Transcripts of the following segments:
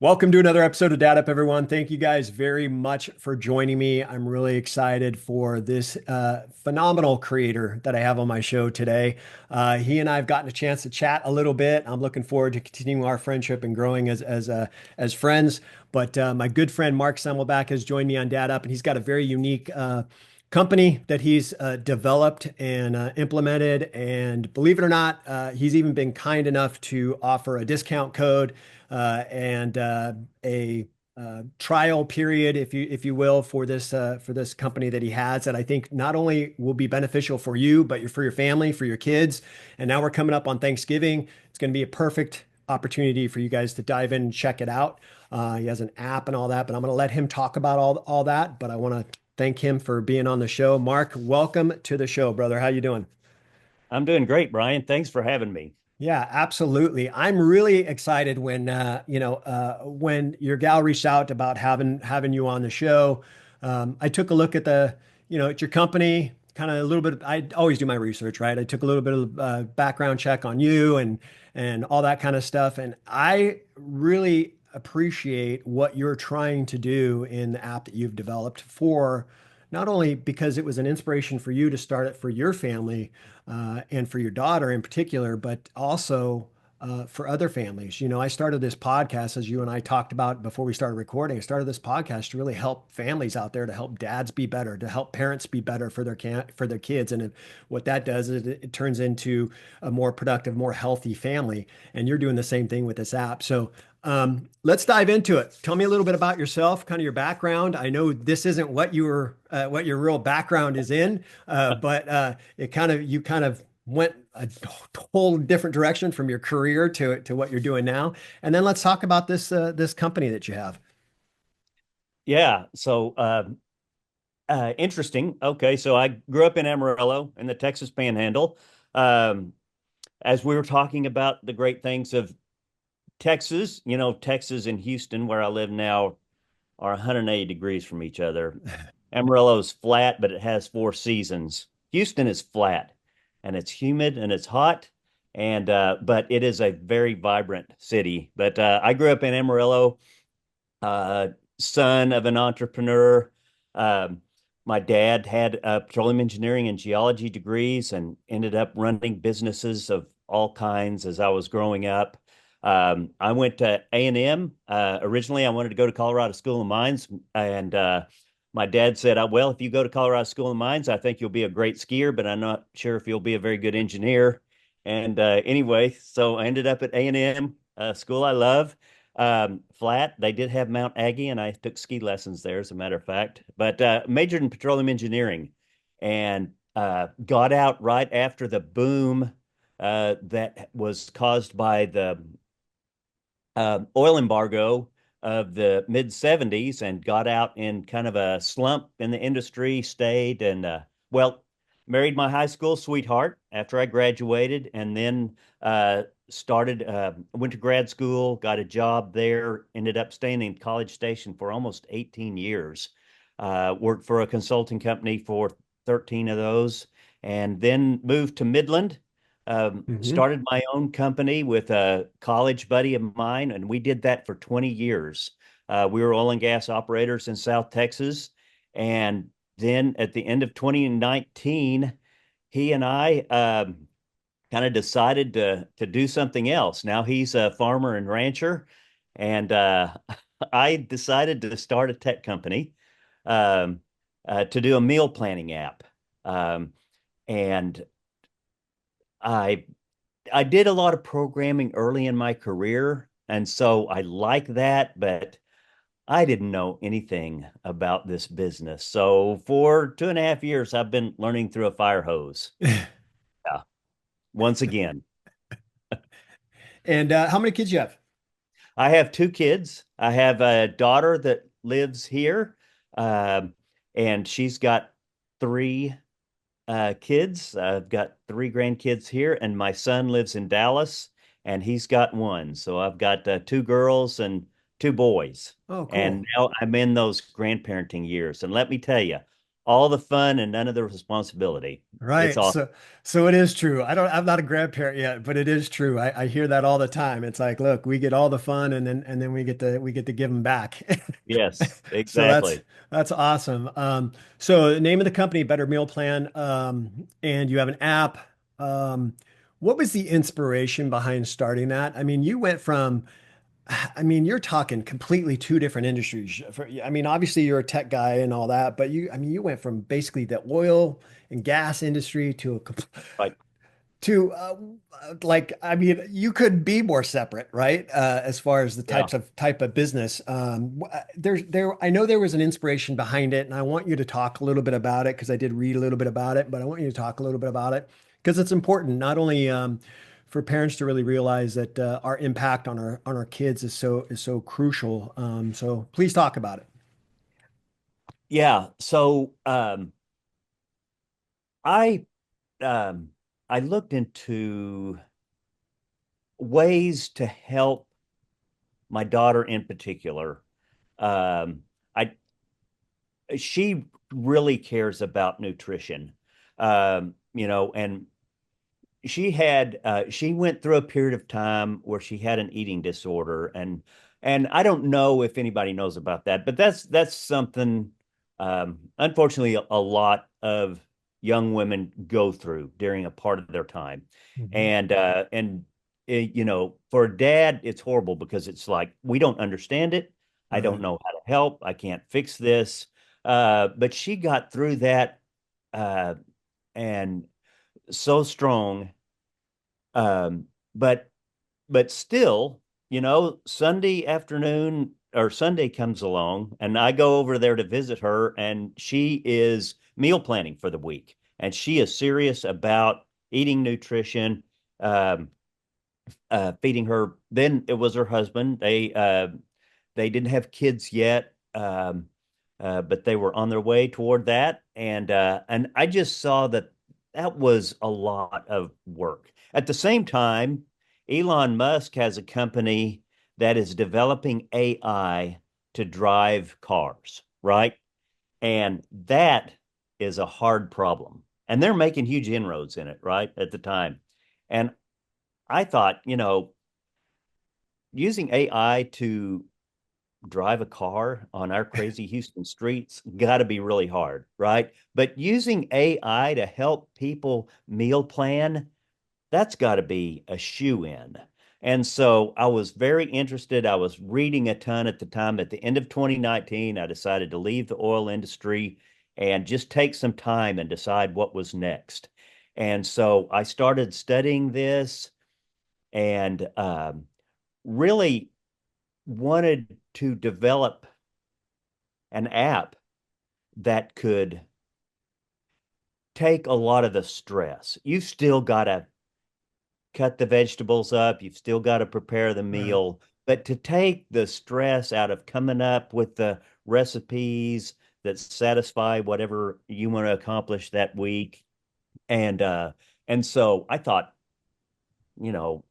Welcome to another episode of Dad Up, everyone. Thank you guys very much for joining me. I'm really excited for this phenomenal creator that I have on my show today. He and I have gotten a chance to chat a little bit. I'm looking forward to continuing our friendship and growing as friends. But my good friend Mark Semmelbeck has joined me on Dad Up, and he's got a very unique company that he's developed and implemented. And believe it or not, he's even been kind enough to offer a discount code and a trial period, if you will, for this company that he has that I think not only will be beneficial for you, but for your family, for your kids. And now we're coming up on Thanksgiving. It's going to be a perfect opportunity for you guys to dive in and check it out. He has an app and all that, but I'm going to let him talk about all that. But I want to thank him for being on the show. Mark, welcome to the show, brother. How you doing? I'm doing great, Brian. Thanks for having me. Yeah, absolutely. I'm really excited when when your gal reached out about having you on the show. I took a look at at your company, kind of a little bit. I always do my research, right? I took a little bit of background check on you and all that kind of stuff, and I really appreciate what you're trying to do in the app that you've developed for not only because it was an inspiration for you to start it for your family and for your daughter in particular, but also for other families. You know, I started this podcast, as you and I talked about before we started recording. I started this podcast to really help families out there, to help dads be better, to help parents be better for their kids. And what that does is it turns into a more productive, more healthy family. And you're doing the same thing with this app. So let's dive into it. Tell me a little bit about yourself, kind of your background. I know this isn't what your real background is in, but you kind of went a whole different direction from your career to what you're doing now. And then let's talk about this company that you have. Yeah, interesting. Okay, so I grew up in Amarillo in the Texas Panhandle. Um, as we were talking about the great things of Texas, Texas and Houston, where I live now, are 180 degrees from each other. Amarillo's flat, but it has four seasons. Houston is flat, and it's humid and it's hot, and but it is a very vibrant city. But I grew up in Amarillo. uh, Son of an entrepreneur. Um, my dad had petroleum engineering and geology degrees and ended up running businesses of all kinds as I was growing up. I went to A&M. Originally, I wanted to go to Colorado School of Mines, and my dad said, well, if you go to Colorado School of Mines, I think you'll be a great skier, but I'm not sure if you'll be a very good engineer. And anyway, so I ended up at A&M, school I love. Flat. They did have Mount Aggie, and I took ski lessons there, as a matter of fact. But majored in petroleum engineering, and got out right after the boom that was caused by the oil embargo of the mid 70s, and got out in kind of a slump in the industry. Stayed and well, married my high school sweetheart after I graduated, and then started went to grad school, got a job there, ended up staying in College Station for almost 18 years. Worked for a consulting company for 13 of those, and then moved to Midland. Hmm. Started my own company with a college buddy of mine, and we did that for 20 years. We were oil and gas operators in South Texas. And then at the end of 2019, he and I kind of decided to do something else. Now he's a farmer and rancher, and I decided to start a tech company um, to do a meal planning app. Um, and I I did a lot of programming early in my career, and so I like that, but I didn't know anything about this business. So for 2.5 years, I've been learning through a fire hose. Yeah, once again. And how many kids you have? I have two kids. I have a daughter that lives here, um, and she's got three kids. I've got three grandkids here, and my son lives in Dallas, and he's got one. So I've got two girls and two boys. Oh, And cool. now I'm in those grandparenting years. And let me tell you, all the fun and none of the responsibility. It's Right. awesome. So it is true. I'm not a grandparent yet, but it is true. I hear that all the time. It's like, look, we get all the fun and then we get to give them back. Yes, So exactly. that's awesome. So the name of the company, Better Meal Plan, and you have an app. What was the inspiration behind starting that? I mean, you went from I mean, you're talking completely two different industries. I mean, obviously you're a tech guy and all that, but I mean, you went from basically the oil and gas industry Right. to like, I mean, you could be more separate, right? As far as the Yeah. type of business. I know there was an inspiration behind it, and I want you to talk a little bit about it because I did read a little bit about it, but I want you to talk a little bit about it because it's important not only for parents to really realize that our impact on our kids is so crucial. So please talk about it. Yeah. So I um I looked into ways to help my daughter in particular. Um, I She really cares about nutrition. And she went through a period of time where she had an eating disorder, and I don't know if anybody knows about that, but that's something unfortunately a lot of young women go through during a part of their time. Mhm. And for a dad it's horrible because it's like we don't understand it. I don't Right. know how to help. I can't fix this. But she got through that, uh, and so strong. Um, but but still, Sunday afternoon or Sunday comes along, and I go over there to visit her, and she is meal planning for the week, and she is serious about eating nutrition, um, feeding her. Then it was her husband. They didn't have kids yet, but they were on their way toward that, and I just saw that that was a lot of work. At the same time, Elon Musk has a company that is developing AI to drive cars, right? And that is a hard problem. And they're making huge inroads in it, right? At the time. And I thought, using AI to drive a car on our crazy Houston streets got to be really hard, right? But using AI to help people meal plan, that's got to be a shoe in. And so I was very interested. I was reading a ton at the time. At the end of 2019, I decided to leave the oil industry and just take some time and decide what was next. And so I started studying this and really wanted to develop an app that could take a lot of the stress. You've still got to cut the vegetables up, you've still got to prepare the Right. meal, but to take the stress out of coming up with the recipes that satisfy whatever you want to accomplish that week. And so I thought, you know,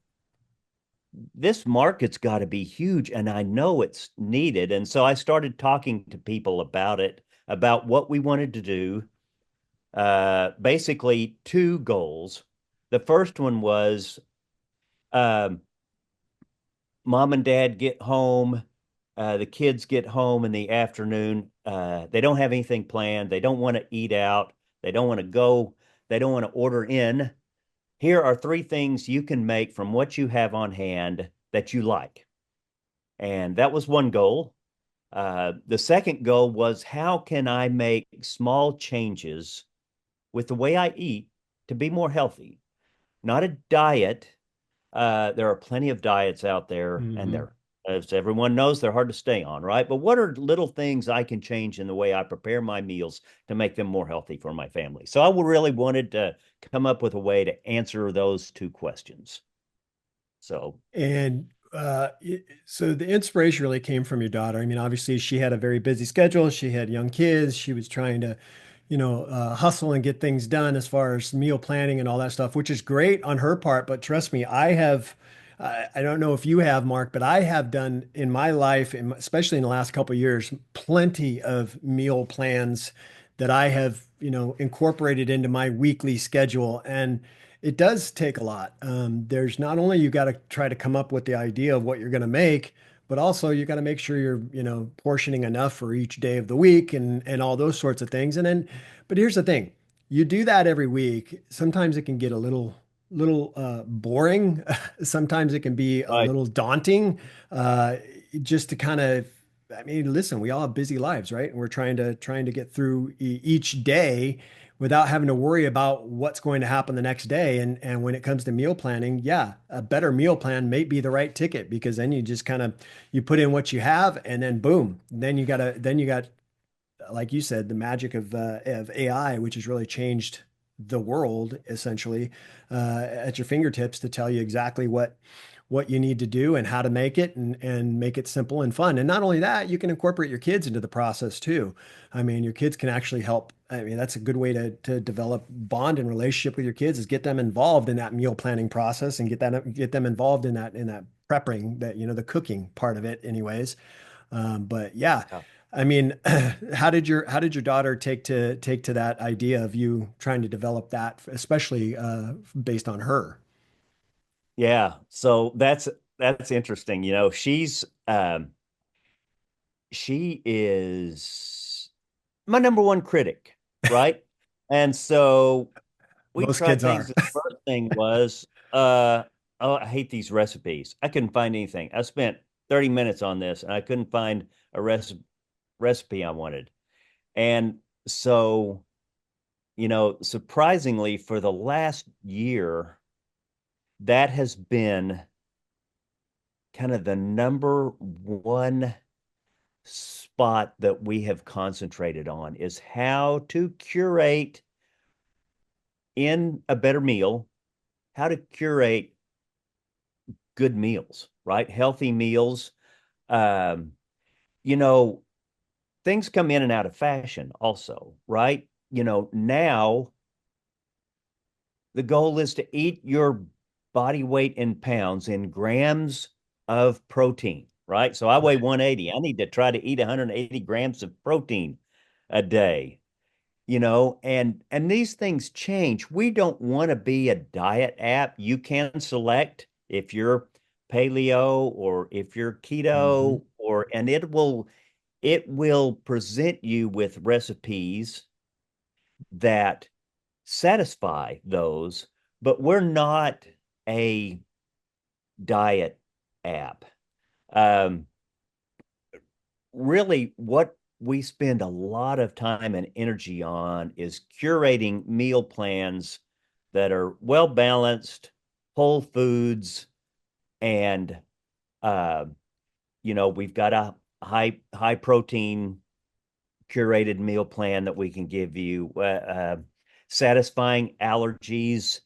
this market's got to be huge and I know it's needed. And so I started talking to people about it, about what we wanted to do. Basically, two goals. The first one was um, mom and dad get home, the kids get home in the afternoon. They don't have anything planned. They don't want to eat out. They don't want to go. They don't want to order in. Here are three things you can make from what you have on hand that you like. And that was one goal. The second goal was how can I make small changes with the way I eat to be more healthy? Not a diet. There are plenty of diets out there, and Hmm. they're, as everyone knows, they're hard to stay on, right? But what are little things I can change in the way I prepare my meals to make them more healthy for my family? So I really wanted to come up with a way to answer those two questions. So, And so the inspiration really came from your daughter. I mean, obviously she had a very busy schedule. She had young kids. She was trying to, hustle and get things done as far as meal planning and all that stuff, which is great on her part. But trust me, I don't know if you have, Mark, but I have done in my life, and especially in the last couple of years, plenty of meal plans that I have, incorporated into my weekly schedule. And it does take a lot. There's not only you got to try to come up with the idea of what you're going to make, but also you got to make sure you're, portioning enough for each day of the week and all those sorts of things. And then, but here's the thing, you do that every week. Sometimes it can get a little boring. Sometimes it can be a Right. little daunting. Uh, just to kind of, I mean, listen, we all have busy lives, right? And we're trying to get through each day without having to worry about what's going to happen the next day. And when it comes to meal planning, yeah, a better meal plan may be the right ticket, because then you just kind of you put in what you have, and then boom, then you got, like you said, the magic of AI, which has really changed the world essentially, at your fingertips to tell you exactly what you need to do and how to make it, and make it simple and fun. And not only that, you can incorporate your kids into the process too. I mean, your kids can actually help. I mean, that's a good way to develop bond and relationship with your kids, is get them involved in that meal planning process, and get them involved in that prepping, that, the cooking part of it anyways. But yeah, Yeah. I mean, how did your daughter take to that idea of you trying to develop that, especially based on her? Yeah. So that's interesting. She is my number one critic, right? And so we Most tried kids things. are. The first thing was, oh, I hate these recipes. I couldn't find anything. I spent 30 minutes on this and I couldn't find a recipe I wanted. And so, surprisingly, for the last year, that has been kind of the number one spot that we have concentrated on, is how to curate in a better meal, how to curate good meals, right? Healthy meals. Um, you know, Things come in and out of fashion also, right? Now the goal is to eat your body weight in pounds in grams of protein, right? So I weigh Right. 180. I need to try to eat 180 grams of protein a day, and these things change. We don't want to be a diet app. You can select if you're paleo or if you're Hmm. keto, and it will present you with recipes that satisfy those, but we're not a diet app. Um, Really, what we spend a lot of time and energy on is curating meal plans that are well balanced, whole foods, and uh, we've got a high protein curated meal plan that we can give you, satisfying allergies.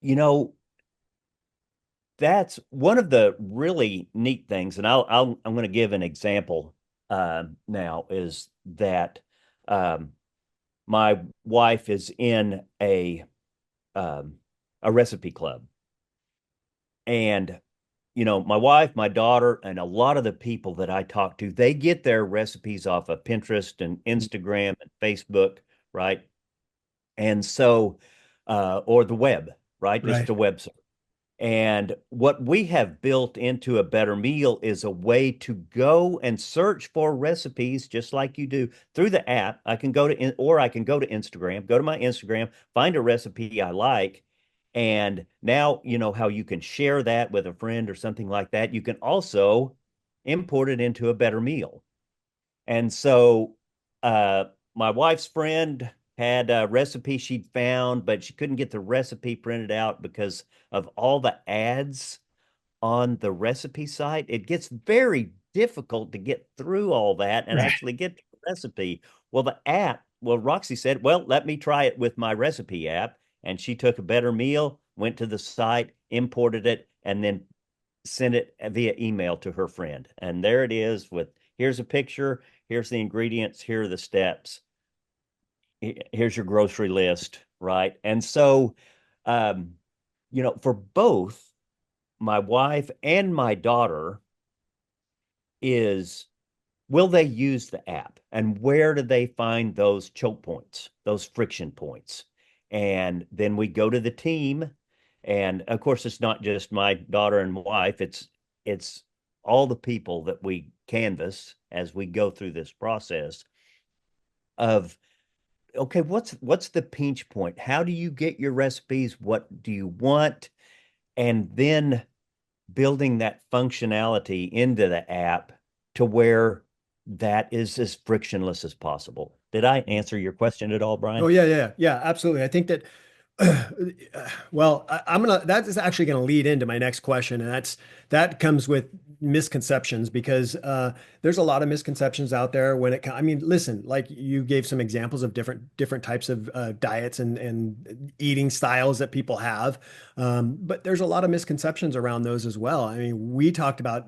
You know, that's one of the really neat things, and I'm going to give an example now. Is that um, my wife is in um, a recipe club, and my wife, my daughter, and a lot of the people that I talk to, they get their recipes off of Pinterest and Instagram and Facebook, right? And so, or the web, right? Just Right. a website. And what we have built into a better meal is a way to go and search for recipes just like you do through the app. Or I can go to Instagram, go to my Instagram, find a recipe I like. And now you know how you can share that with a friend or something like that. You can also import it into a better meal. And so, uh, my wife's friend had a recipe she'd found, but she couldn't get the recipe printed out because of all the ads on the recipe site. It gets very difficult to get through all that and Right. actually get the recipe. Well, Roxy said, well, let me try it with my recipe app. And she took a better meal, went to the site, imported it, and then sent it via email to her friend. And there it is with here's a picture, here's the ingredients, here are the steps, here's your grocery list, right? And so, um, for both my wife and my daughter is will they use the app? And where do they find those choke points, those friction points? And then we go to the team. And of course, it's not just my daughter and wife, it's all the people that we canvass as we go through this process of okay, what's the pinch point? How do you get your recipes? What do you want? And then building that functionality into the app to where that is as frictionless as possible. Did I answer your question at all, Oh Bryan? yeah, yeah, yeah, absolutely. I think that well, I'm gonna that is actually gonna lead into my next question, and that comes with misconceptions because there's a lot of misconceptions out there when I mean, listen, like you gave some examples of different types of diets and eating styles that people have, but there's a lot of misconceptions around those as well. I mean, we talked about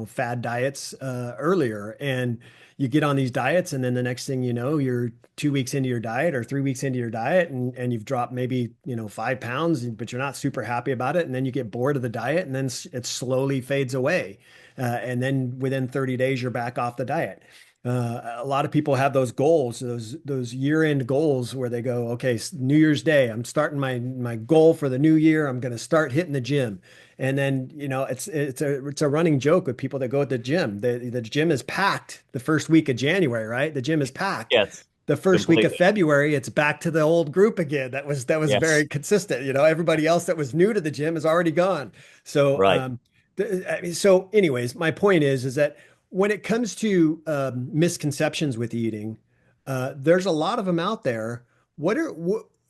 fad diets earlier, and you get on these diets, and then the next thing you know, you're 2 weeks into your diet or 3 weeks into your diet, and you've dropped maybe 5 pounds, but you're not super happy about it, and then you get bored of the diet, and then it slowly fades away, and then within 30 days you're back off the diet. A lot of people have those goals, those year-end goals where they go, okay, New Year's Day, I'm starting my goal for the new year. I'm going to start hitting the gym. And then, it's a running joke with people that go at the gym. The gym is packed the first week of January, right? The gym is packed. Yes, The first week of completely. February, it's back to the old group again. That was Yes, very consistent. Everybody else that was new to the gym is already gone. So, right. I mean, so anyways, my point is that when it comes to misconceptions with eating, there's a lot of them out there.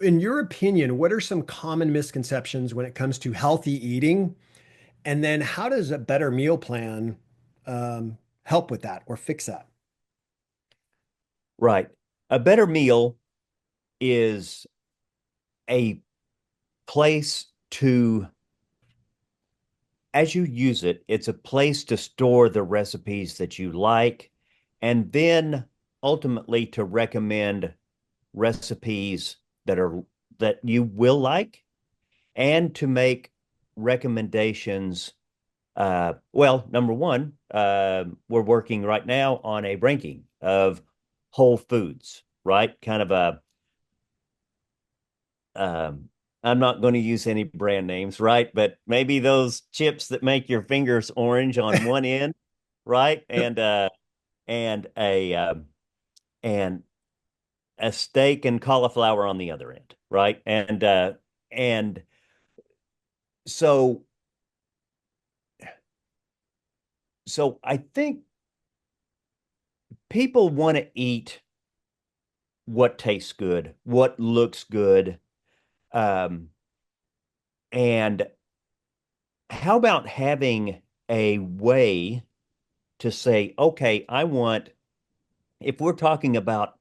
In your opinion, what are some common misconceptions when it comes to healthy eating? And then how does a better meal plan help with that or fix that? Right. A better meal is a place to, as you use it, it's a place to store the recipes that you like, and then ultimately to recommend recipes that you will like, and to make recommendations. Well, number one, we're working right now on a ranking of whole foods, right? Kind of a, um, I'm not going to use any brand names, right? But maybe those chips that make your fingers orange on one end, right? Yep. And and a steak and cauliflower on the other end, right? And so so I think people want to eat what tastes good, what looks good. Um, and how about having a way to say, okay, if we're talking about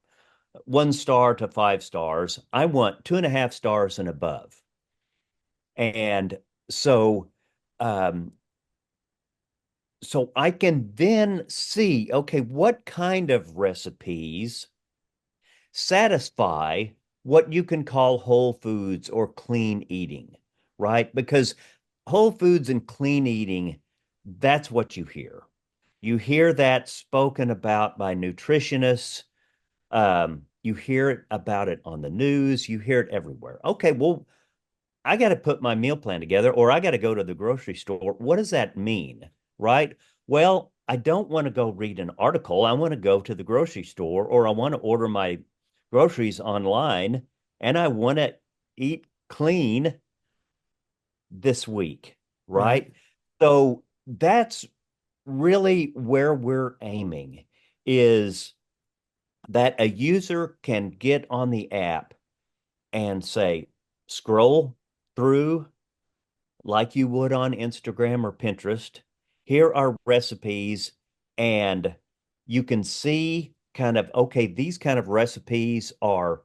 1 star to 5 stars, I want 2.5 stars and above. And so, um, so I can then see, okay, what kind of recipes satisfy what you can call whole foods or clean eating, right? Because whole foods and clean eating, that's what you hear. You hear that spoken about by nutritionists. You hear about it on the news. You hear it everywhere. Okay, well, I got to put my meal plan together or I got to go to the grocery store. What does that mean? Right? Well, I don't want to go read an article. I want to go to the grocery store or I want to order my groceries online and I want to eat clean this week. Right. Right? So that's really where we're aiming is that a user can get on the app and say, scroll through like you would on Instagram or Pinterest. Here are recipes, and you can see kind of, okay, these kind of recipes are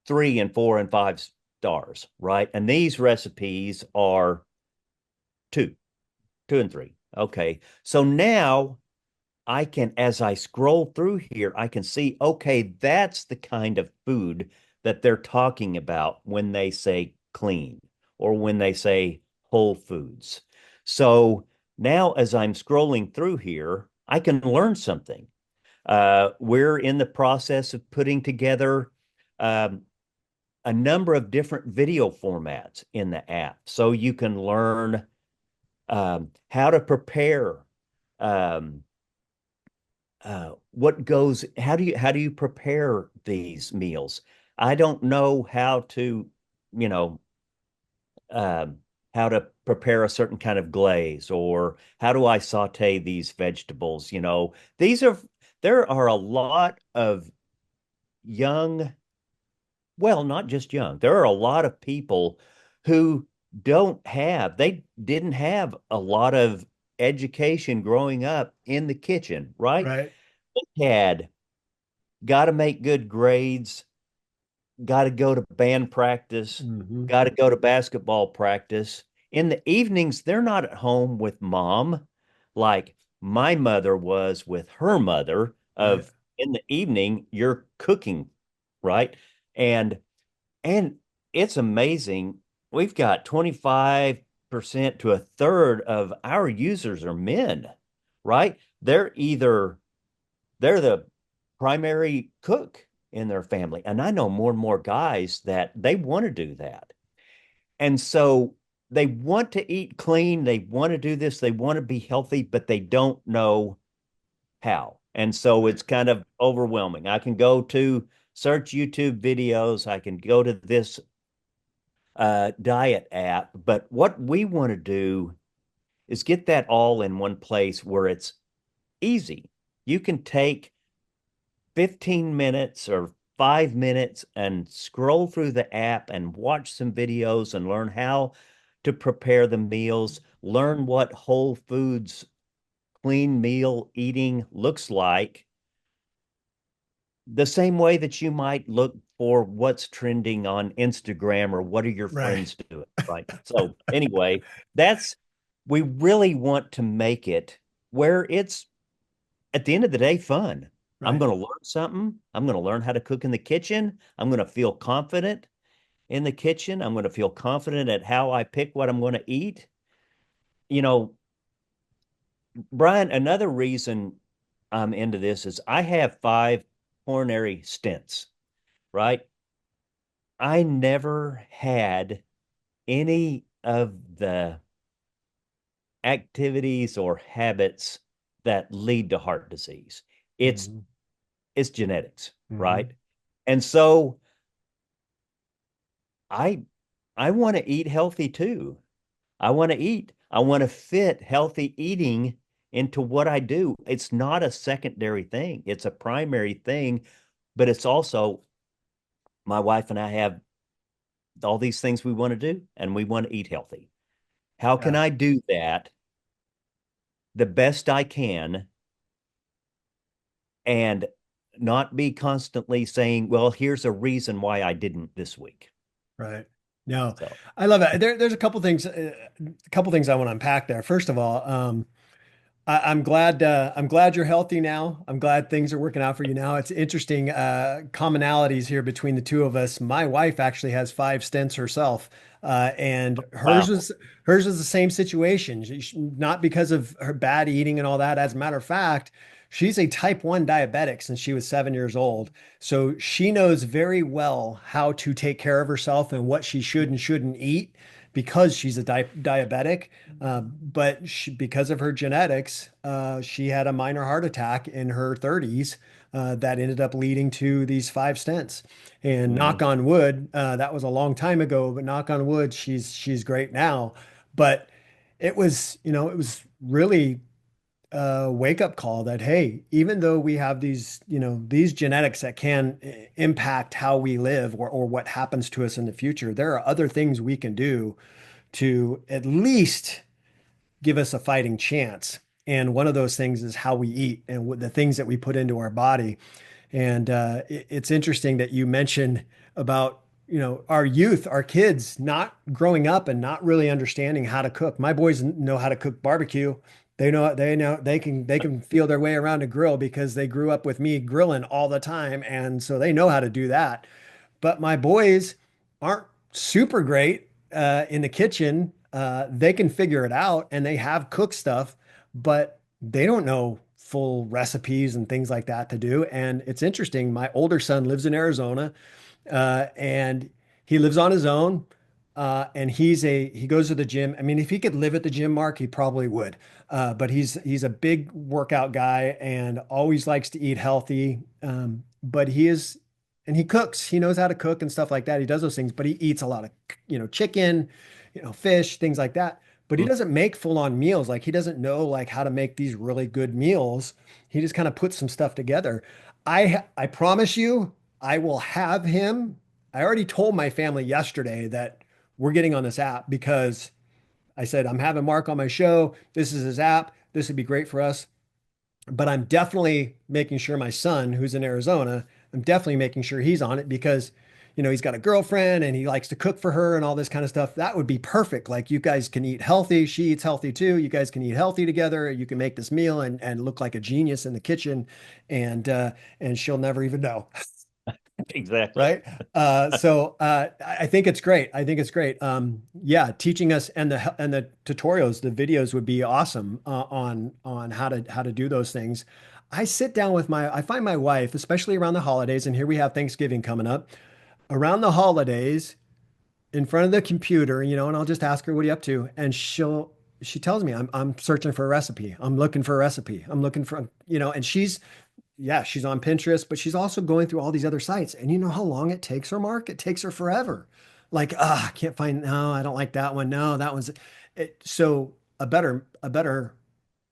3 and 4 and 5 stars, right? And these recipes are two, 2 and 3. Okay. So now I can, as I scroll through here, I can see, okay, that's the kind of food that they're talking about when they say clean or when they say whole foods. So now, as I'm scrolling through here, I can learn something. We're in the process of putting together um, a number of different video formats in the app so you can learn how to prepare um, how do you prepare these meals? I don't know how to, you know, um, how to prepare a certain kind of glaze, or how do I saute these vegetables? These are there are a lot of young, well, not just young, there are a lot of people who they didn't have a lot of education growing up in the kitchen, right? Right. They had got to make good grades, got to go to band practice, Hmm. got to go to basketball practice. In the evenings, they're not at home with mom like my mother was with her mother Right. of in the evening you're cooking, right? And and it's amazing. We've got 25% to a third of our users are men, right? They're the primary cook in their family. And I know more and more guys that they want to do that. And so they want to eat clean, they want to do this, they want to be healthy, but they don't know how. And so Right. it's kind of overwhelming. I can go to search YouTube videos, I can go to this diet app, but what we want to do is get that all in one place where it's easy. You can take 15 minutes or 5 minutes and scroll through the app and watch some videos and learn how to prepare the meals, learn what whole foods clean meal eating looks like, the same way that you might look for what's trending on Instagram or what are your Right. friends doing, right? So, anyway, that's we really want to make it where it's at the end of the day fun. I'm Right. going to learn something. I'm going to learn how to cook in the kitchen. I'm going to feel confident in the kitchen. I'm going to feel confident at how I pick what I'm going to eat. You know, Bryan, another reason I'm into this is I have 5 coronary stents, right? I never had any of the activities or habits that lead to heart disease. It's Hmm. it's genetics, Hmm. right? And so I I want to eat healthy too. I want to eat. I want to fit healthy eating into what I do. It's not a secondary thing. It's a primary thing, but it's also my wife and I have all these things we want to do and we want to eat healthy. How can Yeah. I do that the best I can and not be constantly saying, well, here's a reason why I didn't this week. Right. No, So, I love it. There's a couple things I want to unpack there. First of all, I'm glad you're healthy now. I'm glad things are working out for you now. It's interesting commonalities here between the two of us. My wife actually has 5 stents herself, and wow. hers is the same situation. Not because of her bad eating and all that. As a matter of fact, she's a type 1 diabetic since she was 7 years old. So she knows very well how to take care of herself and what she should and shouldn't eat because she's a diabetic. But because of her genetics, she had a minor heart attack in her 30s that ended up leading to these 5 stents. And knock Mhm. on wood, that was a long time ago, but knock on wood, she's great now. But it was really a wake up call that, hey, even though we have these genetics that can impact how we live or what happens to us in the future, there are other things we can do to at least give us a fighting chance. And one of those things is how we eat and the things that we put into our body. And it's interesting that you mentioned about, our youth, our kids not growing up and not really understanding how to cook. My boys know how to cook barbecue. They know they can feel their way around a grill because they grew up with me grilling all the time. And so they know how to do that. But my boys aren't super great in the kitchen. They can figure it out and they have cooked stuff, but they don't know full recipes and things like that to do. And it's interesting. My older son lives in Arizona, and he lives on his own. And he goes to the gym. I mean, if he could live at the gym, Mark, he probably would. But he's a big workout guy and always likes to eat healthy. But and he cooks. He knows how to cook and stuff like that. He does those things, but he eats a lot of, chicken, fish, things like that. But he Mm. doesn't make full-on meals. Like he doesn't know like how to make these really good meals. He just kind of puts some stuff together. I promise you, I will have him. I already told my family yesterday that we're getting on this app because I said, I'm having Mark on my show. This is his app. This would be great for us. But I'm definitely making sure my son, who's in Arizona, I'm definitely making sure he's on it because, he's got a girlfriend and he likes to cook for her and all this kind of stuff. That would be perfect. Like you guys can eat healthy. She eats healthy too. You guys can eat healthy together. You can make this meal and look like a genius in the kitchen and she'll never even know. Exactly. Right? I think it's great. I think it's great. Yeah, teaching us and the tutorials, the videos would be awesome on how to do those things. I find my wife, especially around the holidays, and here we have Thanksgiving coming up, around the holidays, in front of the computer, and I'll just ask her, "What are you up to?" And she tells me, "I'm searching for a recipe. I'm looking for a recipe. I'm looking for," and she's on Pinterest, but she's also going through all these other sites. And you know how long it takes her, Mark? It takes her forever. Like, I can't find, no, I don't like that one. No, that one's so a better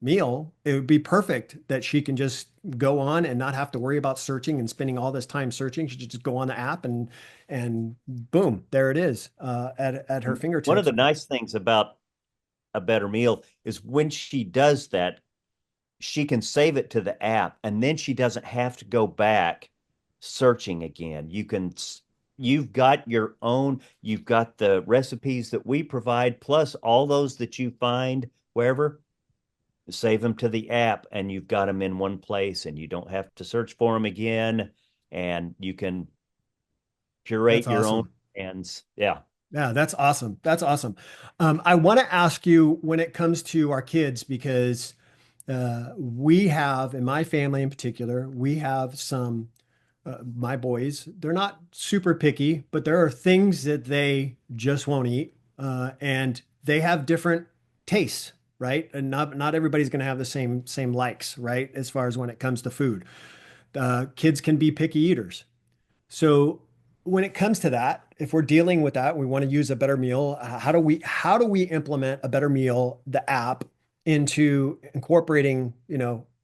meal. It would be perfect that she can just go on and not have to worry about searching and spending all this time searching. She could just go on the app and boom, there it is, at her One of fingertips. the nice things about a better meal is when she does that, she can save it to the app and then she doesn't have to go back searching again. You've got your own, you've got the recipes that we provide, plus all those that you find wherever, save them to the app and you've got them in one place and you don't have to search for them again and you can That's curate your own awesome. plans. Yeah. Yeah, that's awesome. That's awesome. I want to ask you when it comes to our kids, because we have, in my family in particular, we have my boys, they're not super picky, but there are things that they just won't eat. And they have different tastes, right? And not everybody's going to have the same likes, right? As far as when it comes to food. Kids can be picky eaters. So when it comes to that, if we're dealing with that, we want to use a better meal. How do we implement a better meal, the app, into incorporating,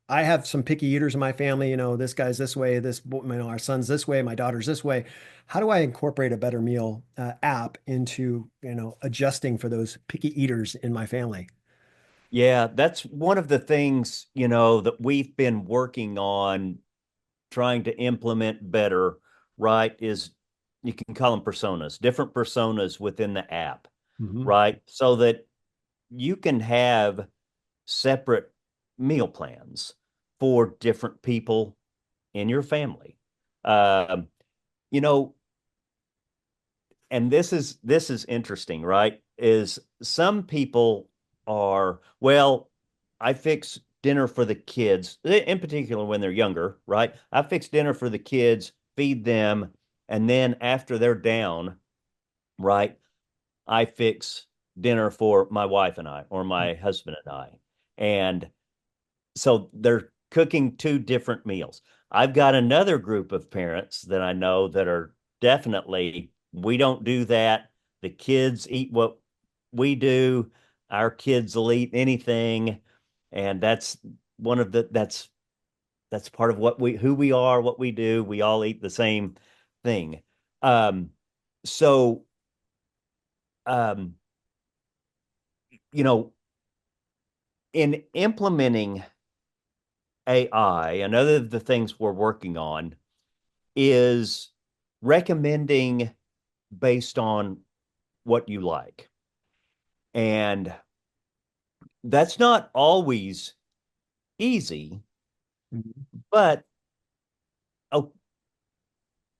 I have some picky eaters in my family, this guy's this way, our son's this way, my daughter's this way. How do I incorporate a better meal app into, adjusting for those picky eaters in my family? Yeah, that's one of the things, that we've been working on trying to implement better, right? Is you can call them personas, different personas within the app, Hmm. right? So that you can have separate meal plans for different people in your family. Um, you know, and this is interesting, right? Is some people are, well, I fix dinner for the kids, in particular when they're younger, right? I fix dinner for the kids, feed them, and then after they're down, right, I fix dinner for my wife and I, or my husband and I. And so they're cooking two different meals. I've got another group of parents that I know that are definitely, we don't do that. The kids eat what we do. Our kids will eat anything. And that's one of the, that's part of who we are, what we do. We all eat the same thing. Um, so, um, you know, in implementing AI, another of the things we're working on is recommending based on what you like. And that's not always easy, but oh,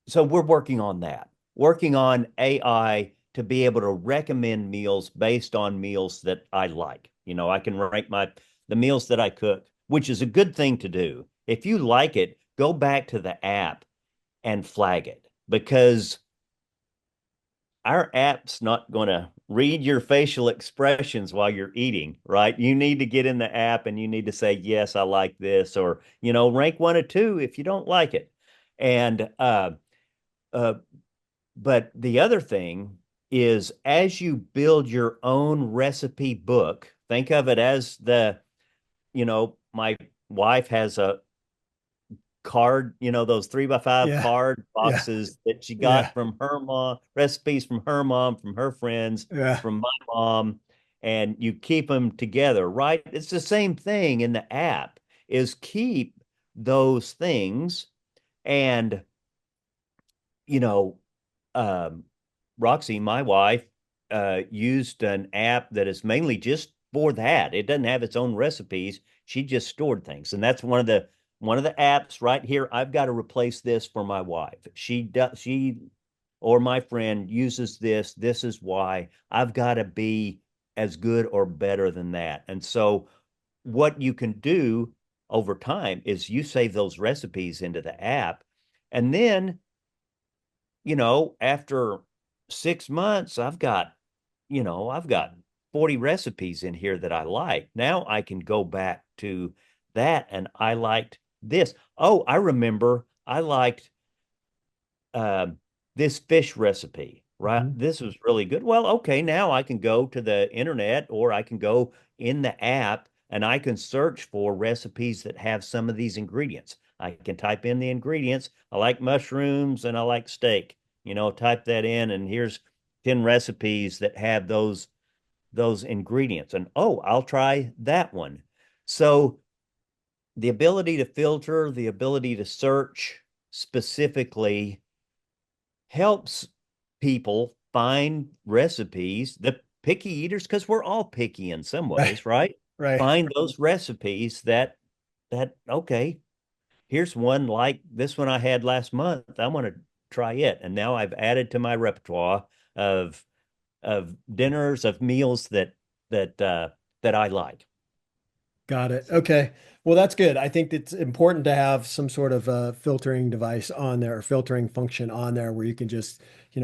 so we're working on that, working on AI to be able to recommend meals based on meals that I like. I can rank the meals that I cook. which is a good thing to do. If you like it, go back to the app and flag it, because our app's not going to read your facial expressions while you're eating, right? You need to get in the app and you need to say, yes, I like this, or, rank one or two if you don't like it. And, uh, but the other thing is, as you build your own recipe book, think of it as my wife has a card, those 3x5 Yeah. card Yeah. boxes that she Yeah. got from her mom, recipes from her mom, from her friends, Yeah. from my mom, and you keep them together, right? It's the same thing in the app, is keep those things. And, you know, um, Roxy, my wife, used an app that is mainly just for that. It doesn't have its own recipes. She just stored things, and that's one of the apps right here. I've got to replace this for my wife. She or my friend uses this. This is why I've got to be as good or better than that. And so, what you can do over time is you save those recipes into the app, and then after 6 months, I've got 40 recipes in here that I like. Now I can go back to that, and I liked this. Oh, I remember I liked um, this fish recipe, right? Mhm. This was really good. Well, okay, now I can go to the internet, or I can go in the app and I can search for recipes that have some of these ingredients. I can type in the ingredients. I like mushrooms and I like steak. Type that in, and here's 10 recipes that have those ingredients. And oh, I'll try that one. So the ability to filter, the ability to search specifically helps people find recipes, the picky eaters, because we're all picky in some Right. ways, right? Right. Find those recipes that okay, here's one like this one I had last month. I want to try it. And now I've added to my repertoire of dinners, of meals that I like. Got it. So, Okay. Well, that's good. I think it's important to have some sort of filtering device on there, or filtering function on there, where you can just,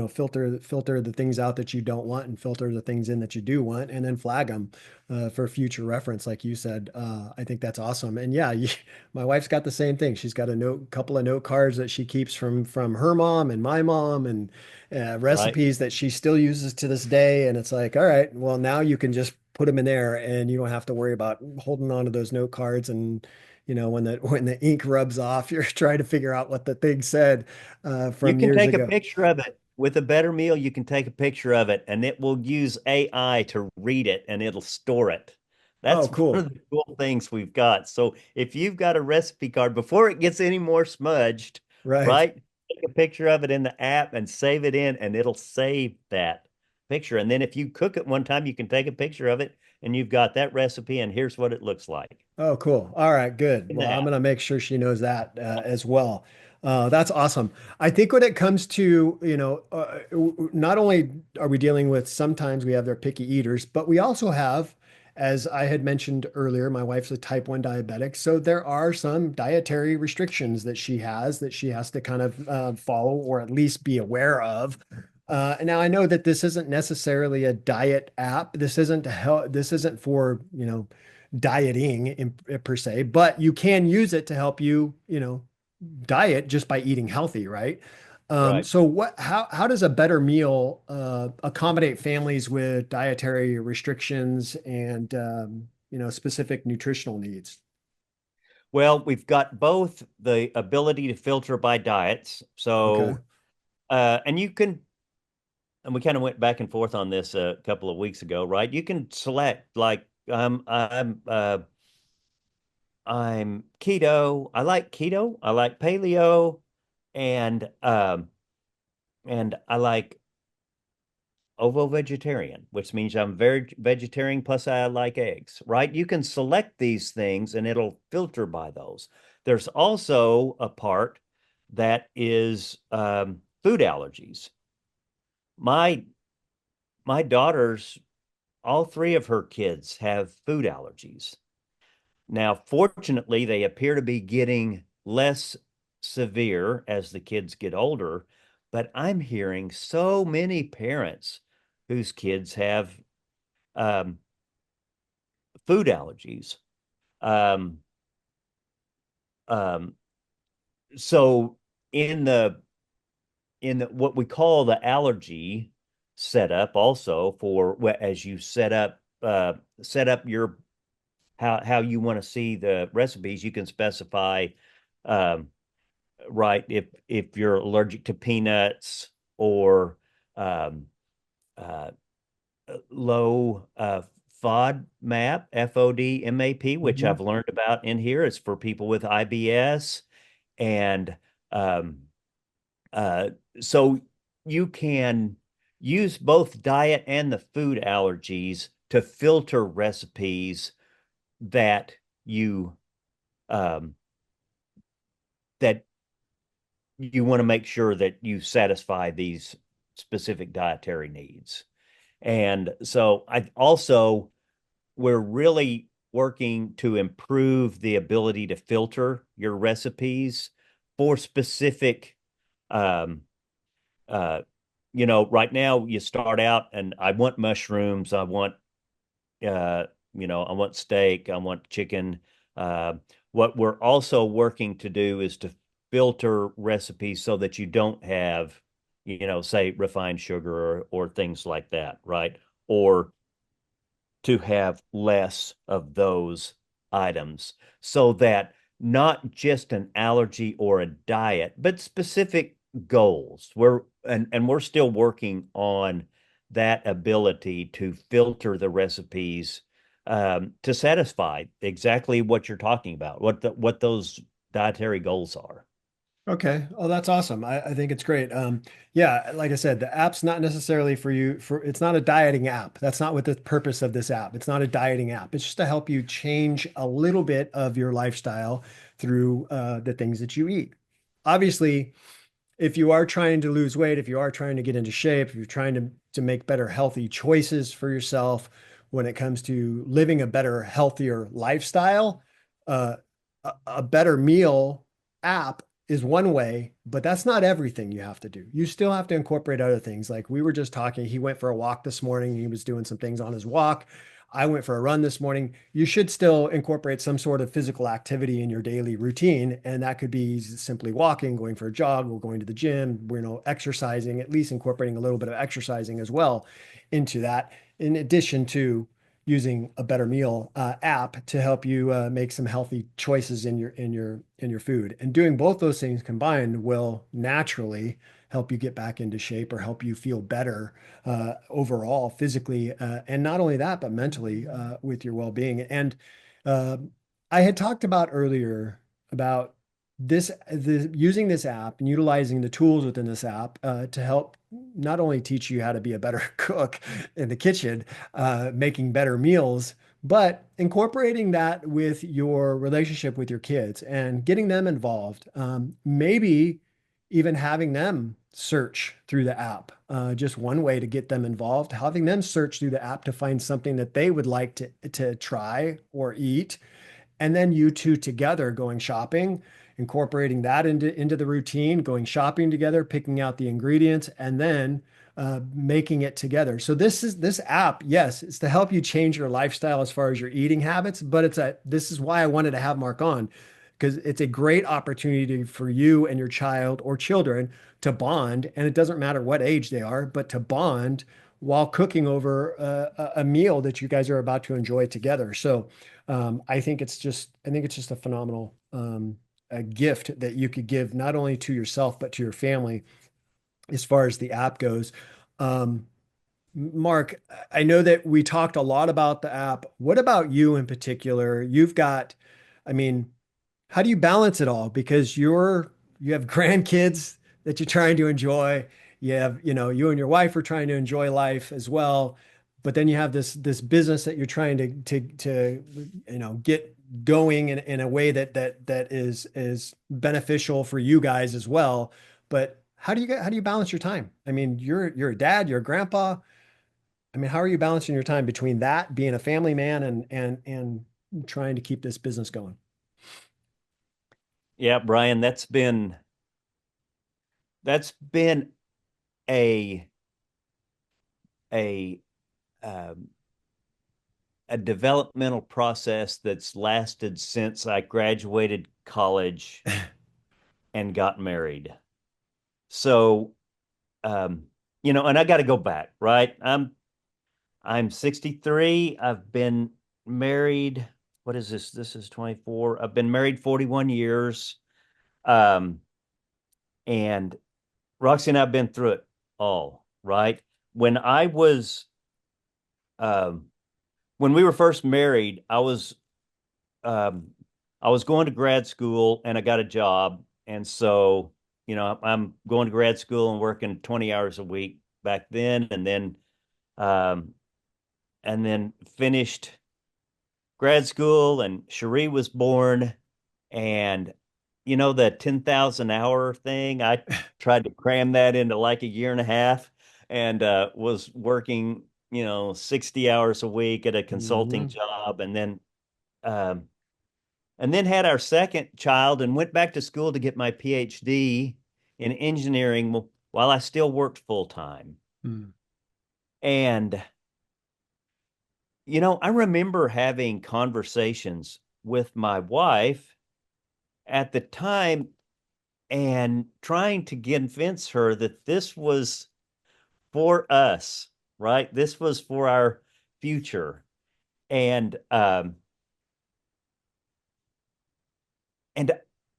filter the things out that you don't want and filter the things in that you do want, and then flag them for future reference, like you said. I think that's awesome. And yeah, my wife's got the same thing. She's got couple of note cards that she keeps from her mom and my mom, and right. recipes that she still uses to this day. And it's like, all right, well, now you can just put them in there, and you don't have to worry about holding on to those note cards. And when the ink rubs off, you're trying to figure out what the thing said You from can years take a ago. picture of it. With a better meal, you can take a picture of it and it will use AI to read it and it'll store it. Oh, That's one cool. of the cool things we've got. So if you've got a recipe card, before it gets any more smudged, Right. right? Take a picture of it in the app and save it in, and it'll save that picture. And then if you cook it one time, you can take a picture of it and you've got that recipe, and here's what it looks like Oh, cool. All right, good. in Well, the I'm app. going to make sure she knows that as well. That's awesome. I think when it comes to, not only are we dealing with, sometimes we have their picky eaters, but we also have, as I had mentioned earlier, my wife's a type 1 diabetic. So there are some dietary restrictions that she has to kind of follow, or at least be aware of. And now I know that this isn't necessarily a diet app. This isn't to help. This isn't for, dieting per se, but you can use it to help you, diet just by eating healthy, right? Right. So how does a better meal accommodate families with dietary restrictions and specific nutritional needs? Well, we've got both the ability to filter by diets. Okay. And you can, and we kind of went back and forth on this a couple of weeks ago, right? You can select, like, I'm keto. I like keto. I like paleo, and I like ovo vegetarian, which means I'm very vegetarian. Plus, I like eggs. Right? You can select these things, and it'll filter by those. There's also a part that is food allergies. My my daughters, all three of her kids have food allergies. Now, fortunately, they appear to be getting less severe as the kids get older, but I'm hearing so many parents whose kids have um, food allergies. Um, um, so in the what we call the allergy setup, also for as you set up your how you want to see the recipes, you can specify um, right if you're allergic to peanuts or um, uh, low FODMAP, which Mhm. I've learned about in here. Is for people with IBS. And um, uh, so you can use both diet and the food allergies to filter recipes that you um, that you want to make sure that you satisfy these specific dietary needs. And so I also we're really working to improve the ability to filter your recipes for specific um uh right now you start out and I want mushrooms, I want uh I want steak, I want chicken. Uh what we're also working to do is to filter recipes so that you don't have, say refined sugar or things like that, right? Or to have less of those items so that not just an allergy or a diet, but specific goals. We're still working on that ability to filter the recipes to satisfy exactly what you're talking about, what those dietary goals are. Okay. Oh, that's awesome. I think it's great. Yeah, like I said, the app's not necessarily for you for it's not a dieting app. That's not what the purpose of this app. It's not a dieting app. It's just to help you change a little bit of your lifestyle through the things that you eat. Obviously, if you are trying to lose weight, if you are trying to get into shape, if you're trying to make better healthy choices for yourself when it comes to living a better, healthier lifestyle, uh, a better meal app is one way, but that's not everything you have to do. You still have to incorporate other things. Like we were just talking, he went for a walk this morning. He was doing some things on his walk. I went for a run this morning. You should still incorporate some sort of physical activity in your daily routine. And that could be simply walking, going for a jog, or going to the gym, exercising, at least incorporating a little bit of exercising as well into that, in addition to using a better meal app to help you make some healthy choices in your food. And doing both those things combined will naturally help you get back into shape or help you feel better overall physically, and not only that, but mentally with your well-being. And uh, I had talked about earlier about using this app and utilizing the tools within this app to help not only teach you how to be a better cook in the kitchen, making better meals, but incorporating that with your relationship with your kids and getting them involved. Maybe even having them search through the app. Just one way to get them involved, having them search through the app to find something that they would like to try or eat, and then you two together going shopping, incorporating that into the routine, going shopping together, picking out the ingredients, and then making it together. So this app, yes, it's to help you change your lifestyle as far as your eating habits, but this is why I wanted to have Mark on, because it's a great opportunity for you and your child or children to bond, and it doesn't matter what age they are, but to bond while cooking over a meal that you guys are about to enjoy together. So I think it's just a phenomenal a gift that you could give not only to yourself but to your family as far as the app goes. Um, Mark, I know that we talked a lot about the app. What about you in particular? I mean, how do you balance it all? Because you have grandkids that you're trying to enjoy. You and your wife are trying to enjoy life as well. But then you have this business that you're trying to get going in a way that is beneficial for you guys as well. But how do you balance your time? I mean, you're a dad, you're a grandpa. I mean, how are you balancing your time between that, being a family man, and trying to keep this business going. Yeah, Bryan, that's been a a um, a developmental process that's lasted since I graduated college and got married. So, um, and I got to go back, right? I'm 63. I've been married. What is this? This is 24. I've been married 41 years. Um, and Roxy and I've been through it all, right? When I was um when we were first married, um I was going to grad school and I got a job. And so, I'm going to grad school and working 20 hours a week back then, um and then finished grad school and Cherie was born. And the 10,000 hour thing, I tried to cram that into like a year and a half, and was working, 60 hours a week at a consulting Mhm. job, um, and then had our second child and went back to school to get my Ph.D. in engineering while I still worked full time. Mm. And I remember having conversations with my wife at the time and trying to convince her that this was for us, right? This was for our future. And and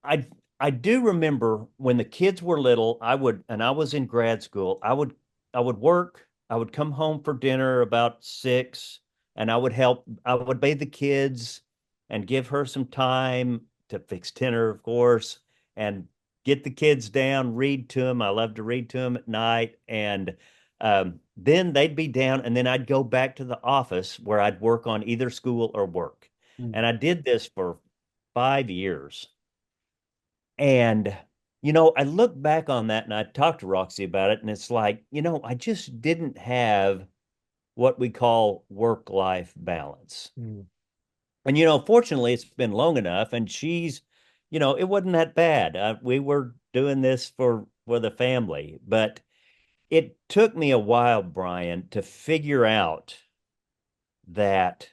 I I do remember when the kids were little, I was in grad school, I would work, I would come home for dinner about 6, and I would bathe the kids and give her some time to fix dinner, of course, and get the kids down, read to them. I love to read to them at night. And then they'd be down, and then I'd go back to the office where I'd work on either school or work. Mm. And I did this for 5 years. And, I look back on that and I talked to Roxy about it, and it's like, I just didn't have what we call work-life balance. Mm. And, fortunately, it's been long enough, and it wasn't that bad. We were doing this for the family, but it took me a while, Bryan, to figure out that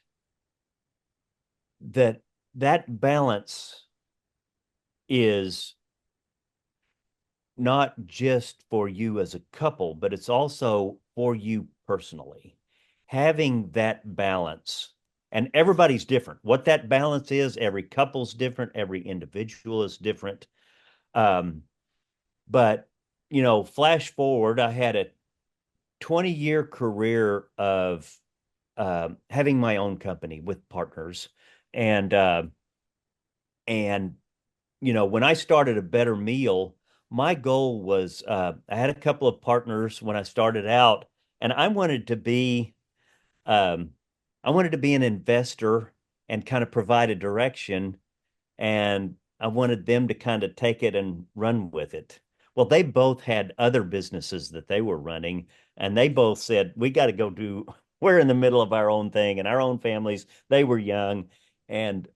that that balance is not just for you as a couple, but it's also for you personally. Having that balance, and everybody's different. What that balance is, every couple's different, every individual is different. Um, but, flash forward, I had a 20-year career of having my own company with partners. And, uh, and when I started a better meal, my goal was I had a couple of partners when I started out, and um, I wanted to be an investor and kind of provide a direction, and I wanted them to kind of take it and run with it. Well, they both had other businesses that they were running, and they both said, "We got to go do." We're in the middle of our own thing and our own families. They were young, and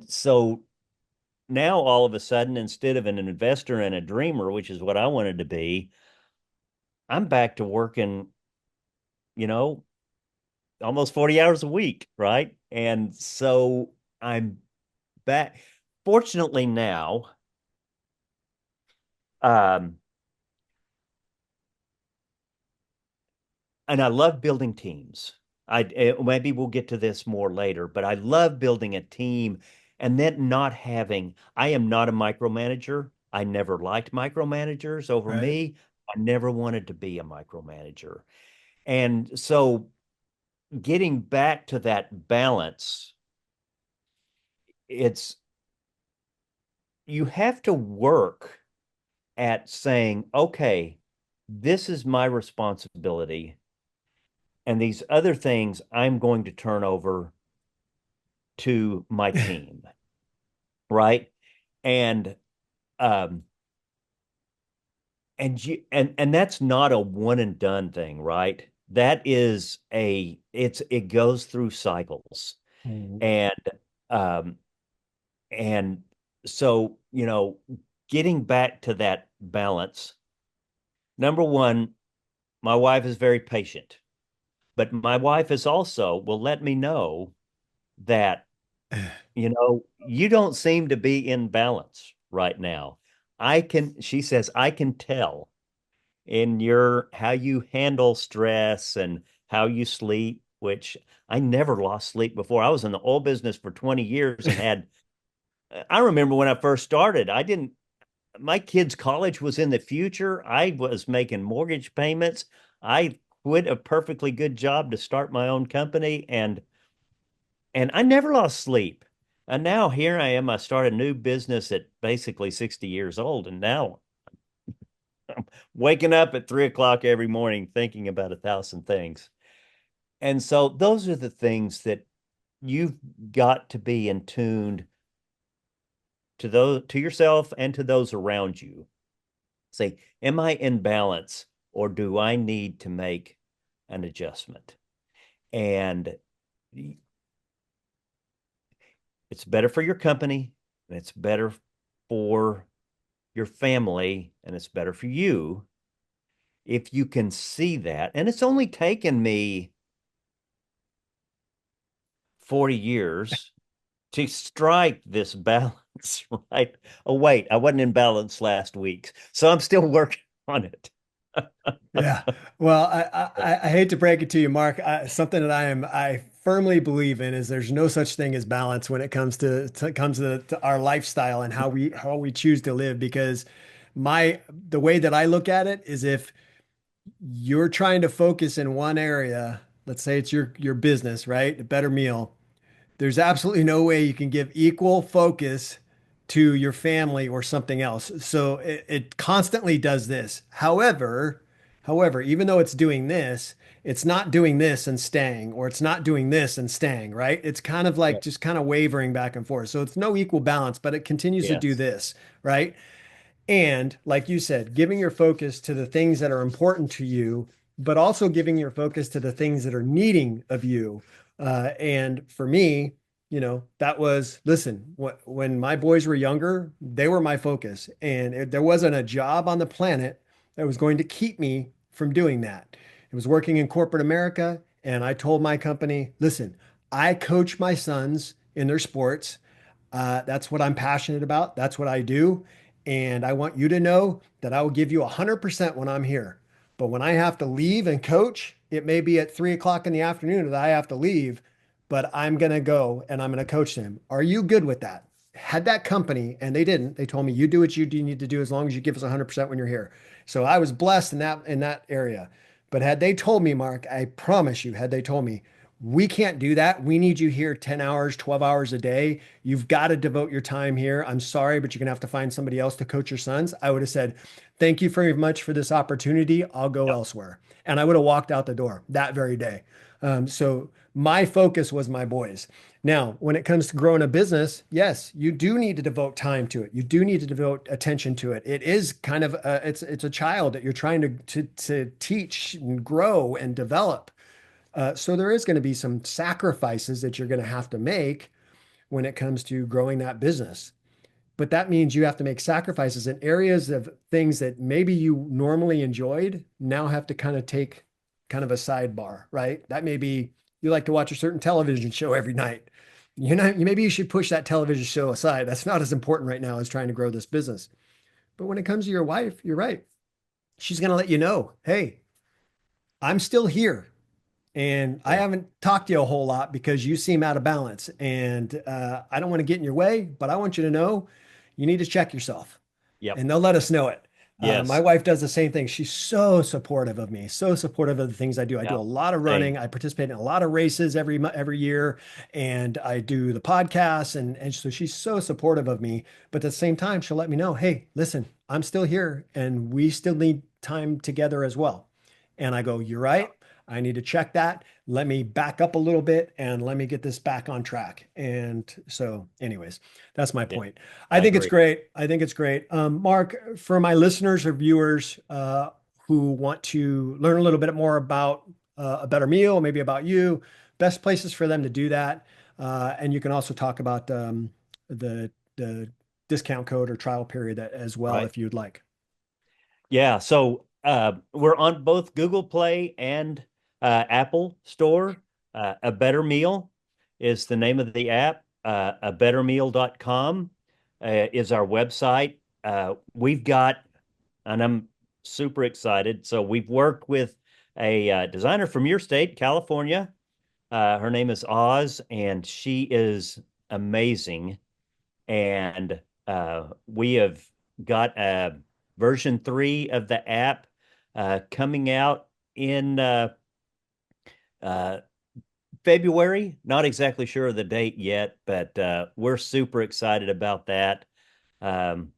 so now all of a sudden, instead of an investor and a dreamer, which is what I wanted to be, I'm back to working, you know, almost 40 hours a week, right? And so I'm back. Fortunately now, um, and I love building teams. Maybe we'll get to this more later, but I love building a team and then not having, I am not a micromanager. I never liked micromanagers over Right. me. I never wanted to be a micromanager. And so getting back to that balance, it's you have to work at saying, okay, this is my responsibility, and these other things I'm going to turn over to my team, right? And um and that's not a one and done thing, right? That is a it goes through cycles. Mhm. And um, and so, getting back to that balance, number one, my wife is very patient, but my wife is also will let me know that, you don't seem to be in balance right now. She says, I can tell in your how you handle stress and how you sleep, which I never lost sleep before. I was in the oil business for 20 years and I remember when I first started, my kids' college was in the future. I was making mortgage payments. I quit a perfectly good job to start my own company and I never lost sleep. And now here I am. I started a new business at basically 60 years old. And now waking up at 3 o'clock every morning thinking about 1,000 things. And so those are the things that you've got to be in tuned to yourself and to those around you. Say, am I in balance or do I need to make an adjustment? And it's better for your company and it's better for your family and it's better for you if you can see that. And it's only taken me 40 years to strike this balance, right? Oh, wait, I wasn't in balance last week. So I'm still working on it. Yeah. Well, I hate to break it to you, Mark. Something that I firmly believe in is there's no such thing as balance when it comes to our lifestyle and how we choose to live. Because the way that I look at it is if you're trying to focus in one area, let's say it's your business, right? A better meal. There's absolutely no way you can give equal focus to your family or something else. So it constantly does this. However, even though it's doing this, it's not doing this and staying, or it's not doing this and staying, right? It's kind of like Yep. just kind of wavering back and forth. So it's no equal balance, but it continues to do Yes. this, right? And like you said, giving your focus to the things that are important to you, but also giving your focus to the things that are needing of you. And for me, that was, listen, when my boys were younger, they were my focus. And there wasn't a job on the planet that was going to keep me from doing that. It was working in corporate America. And I told my company, listen, I coach my sons in their sports. That's what I'm passionate about. That's what I do. And I want you to know that I will give you 100% when I'm here. But when I have to leave and coach, it may be at 3 o'clock in the afternoon that I have to leave, but I'm going to go and I'm going to coach them. Are you good with that? Had that company, and they didn't, they told me, you do what you do need to do as long as you give us 100% when you're here. So I was blessed in that area. But had they told me, Mark, I promise you, had they told me, we can't do that. We need you here 10 hours, 12 hours a day. You've got to devote your time here. I'm sorry, but you're going to have to find somebody else to coach your sons. I would have said, thank you very much for this opportunity. I'll go Yep. elsewhere. And I would have walked out the door that very day. So my focus was my boys. Now, when it comes to growing a business, yes, you do need to devote time to it. You do need to devote attention to it. It is kind of it's a child that you're trying to teach and grow and develop. So there is going to be some sacrifices that you're going to have to make when it comes to growing that business. But that means you have to make sacrifices in areas of things that maybe you normally enjoyed now have to kind of take kind of a sidebar, right? That may be you like to watch a certain television show every night. Maybe you should push that television show aside. That's not as important right now as trying to grow this business. But when it comes to your wife, you're right. She's going to let you know, hey, I'm still here. And I Yeah. haven't talked to you a whole lot because you seem out of balance. And I don't want to get in your way, but I want you to know you need to check yourself. Yep. And they'll let us know it. My Yes. wife does the same thing. She's so supportive of me, so supportive of the things I do. I do a Yep. lot of Same. running. I participate in a lot of races every year, and I do the podcasts, and so she's so supportive of me. But at the same time, she'll let me know, hey, listen, I'm still here, and we still need time together as well. And I go, you're right. I need to check that. Let me back up a little bit and let me get this back on track. And so, anyways, that's my Yeah, point. I I think it's agree. great. I think it's great. Mark, for my listeners or viewers who want to learn a little bit more about a better meal, maybe about you, best places for them to do that. And you can also talk about the discount code or trial period as well Right. if you'd like. Yeah. So we're on both Google Play and Apple Store. A Better Meal is the name of the app. abettermeal.com is our website. We've got, and I'm super excited. So we've worked with a designer from your state, California. Her name is Oz, and she is amazing. And we have got version 3 of the app coming out in uh, February. Not exactly sure of the date yet, but we're super excited about that. Um,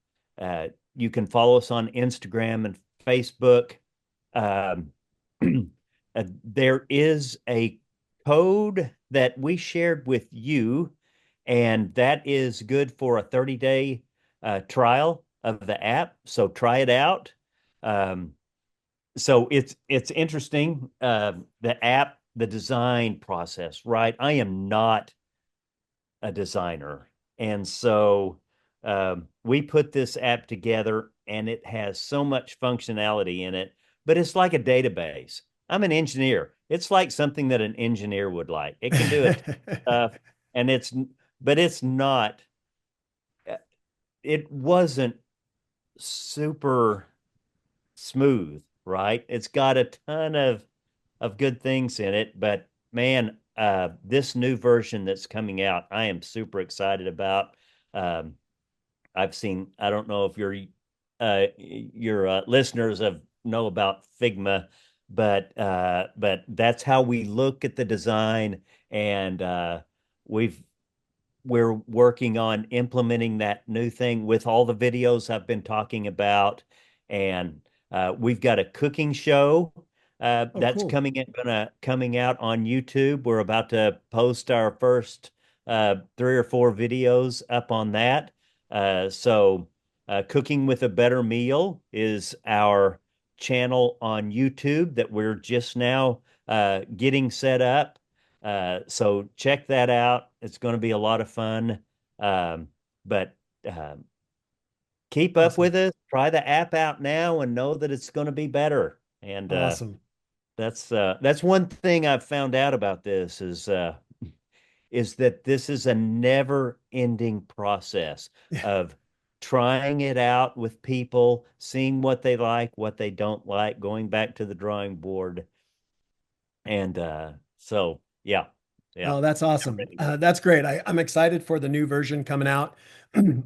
you can follow us on Instagram and Facebook. Um, there is a code that we shared with you, and that is good for a 30-day trial of the app. So try it out. Um, so it's interesting. The app, the design process, right? I am not a designer, and so we put this app together, and it has so much functionality in it. But it's like a database. I'm an engineer. It's like something that an engineer would like. It can do a ton of stuff, and but it's not. It wasn't super smooth, right? It's got a ton of good things in it, but man, this new version that's coming out, I am super excited about. Um, I've seen, I don't know if your listeners have know about Figma, but that's how we look at the design, and we've we're working on implementing that new thing with all the videos I've been talking about. And we've got a cooking show Oh, that's cool. coming out on YouTube. We're about to post our first 3 or 4 videos up on that. Cooking with a Better Meal is our channel on YouTube that we're just now getting set up. So check that out. It's going to be a lot of fun. But keep up Awesome. with us. Try the app out now and know that it's going to be better. And Awesome. that's one thing I've found out about this is that this is a never-ending process of trying it out with people, seeing what they like, what they don't like, going back to the drawing board. And yeah, yeah. Oh, that's awesome. That's great. I'm excited for the new version coming out.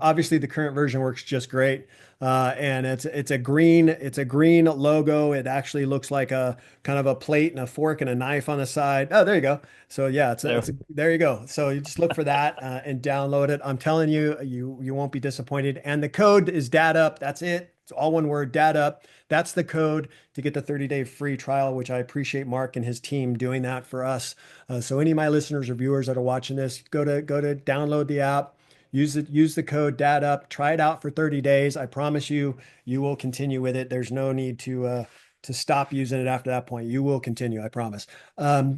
Obviously, the current version works just great, and it's a green logo. It actually looks like a kind of a plate and a fork and a knife on the side. Oh, there you go. So yeah, There. there you go. So you just look for that and download it. I'm telling you, you won't be disappointed. And the code is DAD up. That's it. It's all one word, DAD up. That's the code to get the 30-day free trial, which I appreciate Mark and his team doing that for us. So any of my listeners or viewers that are watching this, go to download the app, use the code DAD up, try it out for 30 days. I promise you, you will continue with it. There's no need to stop using it after that point. You will continue, I promise.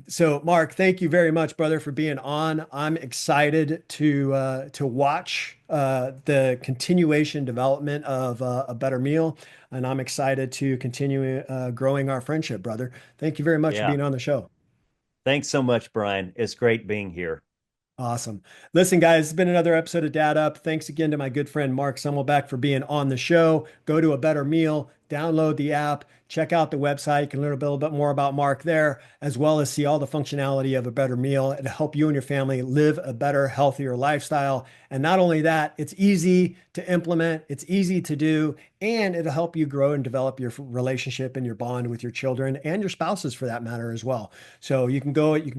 So Mark, thank you very much, brother, for being on. I'm excited to watch the continuation development of a better meal, and I'm excited to continue growing our friendship, brother. Thank you very much for Yeah. being on the show. Thanks so much, Brian. It's great being here. Awesome. Listen, guys, it's been another episode of Dad Up. Thanks again to my good friend Mark Semmelbeck for being on the show. Go to A Better Meal, download the app, check out the website. You can learn a little bit more about Mark there, as well as see all the functionality of A Better Meal and help you and your family live a better, healthier lifestyle. And not only that, it's easy to implement, it's easy to do, and it'll help you grow and develop your relationship and your bond with your children and your spouses for that matter as well. So you can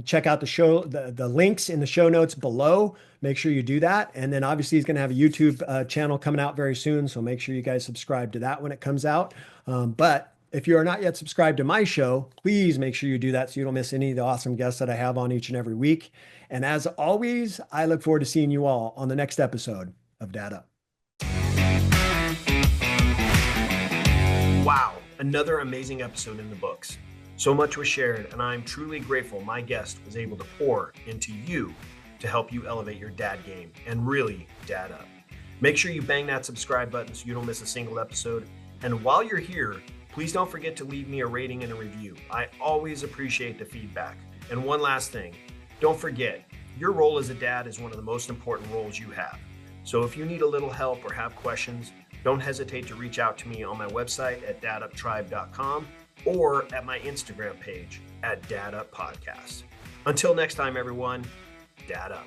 check out the links in the show notes below. Make sure you do that. And then obviously he's going to have a YouTube channel coming out very soon. So make sure you guys subscribe to that when it comes out. But if you are not yet subscribed to my show, please make sure you do that so you don't miss any of the awesome guests that I have on each and every week. And as always, I look forward to seeing you all on the next episode of Data. Wow, another amazing episode in the books. So much was shared, and I'm truly grateful my guest was able to pour into you to help you elevate your dad game and really dad up. Make sure you bang that subscribe button so you don't miss a single episode. And while you're here, please don't forget to leave me a rating and a review. I always appreciate the feedback. And one last thing, don't forget, your role as a dad is one of the most important roles you have. So if you need a little help or have questions, don't hesitate to reach out to me on my website at daduptribe.com or at my Instagram page at daduppodcast. Until next time, everyone, dad up.